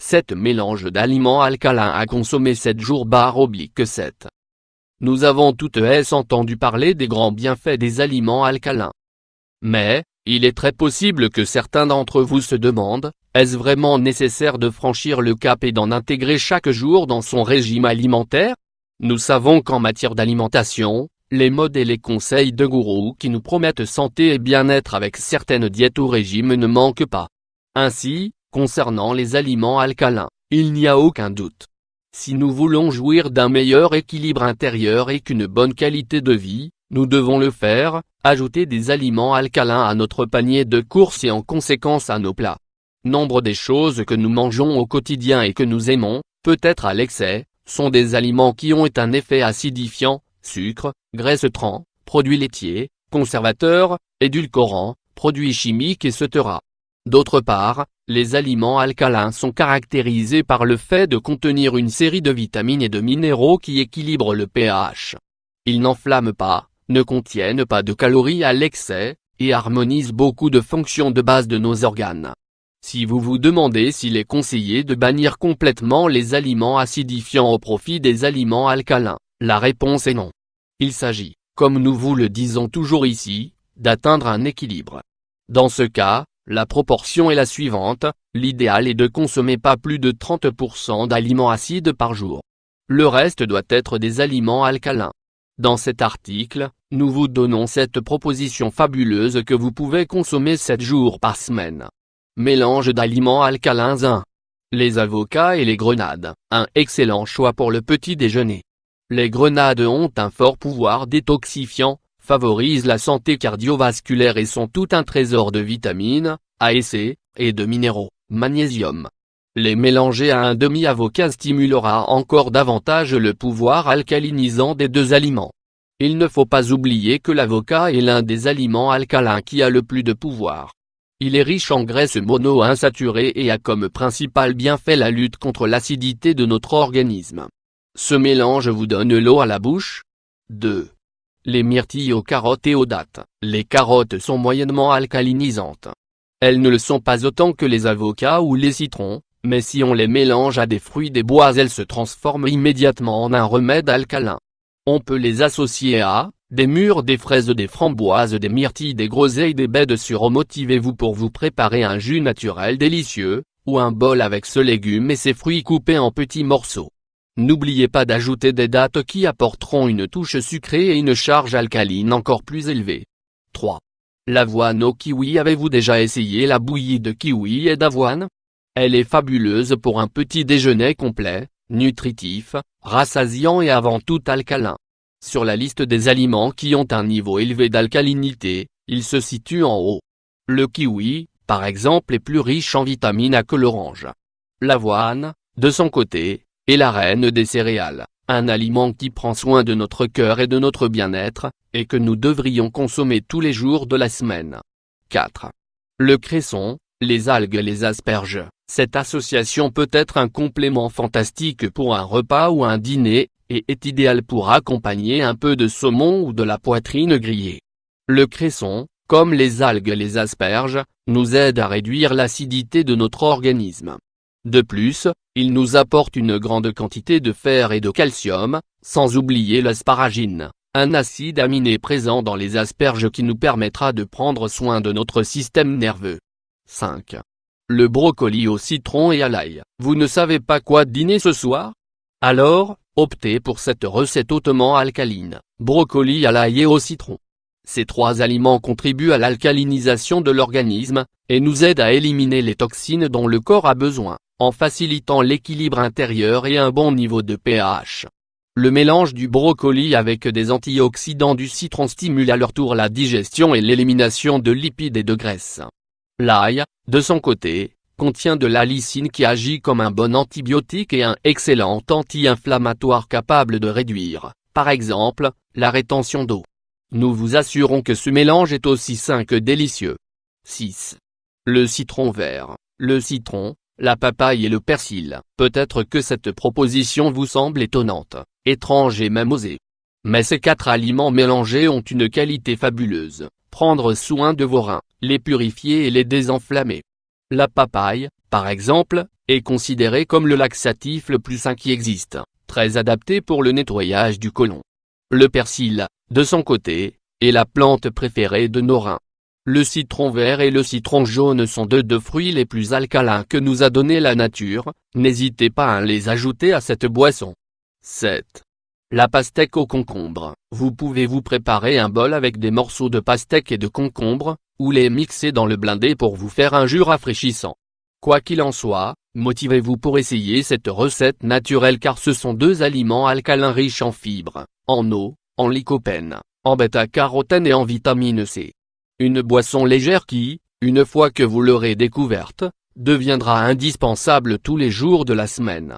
7 mélanges d'aliments alcalins à consommer 7 jours /7. Nous avons toutes entendu parler des grands bienfaits des aliments alcalins. Mais, il est très possible que certains d'entre vous se demandent, est-ce vraiment nécessaire de franchir le cap et d'en intégrer chaque jour dans son régime alimentaire? Nous savons qu'en matière d'alimentation, les modes et les conseils de gourous qui nous promettent santé et bien-être avec certaines diètes ou régimes ne manquent pas. Ainsi, concernant les aliments alcalins, il n'y a aucun doute. Si nous voulons jouir d'un meilleur équilibre intérieur et qu'une bonne qualité de vie, nous devons le faire, ajouter des aliments alcalins à notre panier de courses et en conséquence à nos plats. Nombre des choses que nous mangeons au quotidien et que nous aimons, peut-être à l'excès, sont des aliments qui ont un effet acidifiant, sucre, graisse trans, produits laitiers, conservateurs, édulcorants, produits chimiques etc. D'autre part, les aliments alcalins sont caractérisés par le fait de contenir une série de vitamines et de minéraux qui équilibrent le pH. Ils n'enflamment pas, ne contiennent pas de calories à l'excès, et harmonisent beaucoup de fonctions de base de nos organes. Si vous vous demandez s'il est conseillé de bannir complètement les aliments acidifiants au profit des aliments alcalins, la réponse est non. Il s'agit, comme nous vous le disons toujours ici, d'atteindre un équilibre. Dans ce cas, la proportion est la suivante, l'idéal est de consommer pas plus de 30% d'aliments acides par jour. Le reste doit être des aliments alcalins. Dans cet article, nous vous donnons cette proposition fabuleuse que vous pouvez consommer 7 jours par semaine. Mélange d'aliments alcalins 1. Les avocats et les grenades, un excellent choix pour le petit déjeuner. Les grenades ont un fort pouvoir détoxifiant, favorisent la santé cardiovasculaire et sont tout un trésor de vitamines, A et C, et de minéraux, magnésium. Les mélanger à un demi-avocat stimulera encore davantage le pouvoir alcalinisant des deux aliments. Il ne faut pas oublier que l'avocat est l'un des aliments alcalins qui a le plus de pouvoir. Il est riche en graisses monoinsaturées et a comme principal bienfait la lutte contre l'acidité de notre organisme. Ce mélange vous donne l'eau à la bouche. 2. Les myrtilles aux carottes et aux dattes. Les carottes sont moyennement alcalinisantes. Elles ne le sont pas autant que les avocats ou les citrons, mais si on les mélange à des fruits des bois elles se transforment immédiatement en un remède alcalin. On peut les associer à des mûres, des fraises, des framboises, des myrtilles, des groseilles, des baies de sureau. Motivez-vous pour vous préparer un jus naturel délicieux, ou un bol avec ce légume et ses fruits coupés en petits morceaux. N'oubliez pas d'ajouter des dattes qui apporteront une touche sucrée et une charge alcaline encore plus élevée. 3. L'avoine au kiwi. Avez-vous déjà essayé la bouillie de kiwi et d'avoine? Elle est fabuleuse pour un petit déjeuner complet, nutritif, rassasiant et avant tout alcalin. Sur la liste des aliments qui ont un niveau élevé d'alcalinité, il se situe en haut. Le kiwi, par exemple, est plus riche en vitamine A que l'orange. L'avoine, de son côté, est la reine des céréales, un aliment qui prend soin de notre cœur et de notre bien-être, et que nous devrions consommer tous les jours de la semaine. 4. Le cresson, les algues et les asperges. Cette association peut être un complément fantastique pour un repas ou un dîner, et est idéal pour accompagner un peu de saumon ou de la poitrine grillée. Le cresson, comme les algues et les asperges, nous aide à réduire l'acidité de notre organisme. De plus, il nous apporte une grande quantité de fer et de calcium, sans oublier l'asparagine, un acide aminé présent dans les asperges qui nous permettra de prendre soin de notre système nerveux. 5. Le brocoli au citron et à l'ail. Vous ne savez pas quoi dîner ce soir? Alors, optez pour cette recette hautement alcaline, brocoli à l'ail et au citron. Ces 3 aliments contribuent à l'alcalinisation de l'organisme, et nous aident à éliminer les toxines dont le corps a besoin, en facilitant l'équilibre intérieur et un bon niveau de pH. Le mélange du brocoli avec des antioxydants du citron stimule à leur tour la digestion et l'élimination de lipides et de graisses. L'ail, de son côté, contient de la lysine qui agit comme un bon antibiotique et un excellent anti-inflammatoire capable de réduire, par exemple, la rétention d'eau. Nous vous assurons que ce mélange est aussi sain que délicieux. 6. Le citron vert. Le citron, la papaye et le persil. Peut-être que cette proposition vous semble étonnante, étrange et même osée. Mais ces 4 aliments mélangés ont une qualité fabuleuse. Prendre soin de vos reins, les purifier et les désenflammer. La papaye, par exemple, est considéré comme le laxatif le plus sain qui existe, très adapté pour le nettoyage du côlon. Le persil, de son côté, est la plante préférée de nos reins. Le citron vert et le citron jaune sont deux fruits les plus alcalins que nous a donné la nature, n'hésitez pas à les ajouter à cette boisson. 7. La pastèque au concombre. Vous pouvez vous préparer un bol avec des morceaux de pastèque et de concombre, ou les mixer dans le blendé pour vous faire un jus rafraîchissant. Quoi qu'il en soit, motivez-vous pour essayer cette recette naturelle car ce sont deux aliments alcalins riches en fibres, en eau, en lycopène, en bêta-carotène et en vitamine C. Une boisson légère qui, une fois que vous l'aurez découverte, deviendra indispensable tous les jours de la semaine.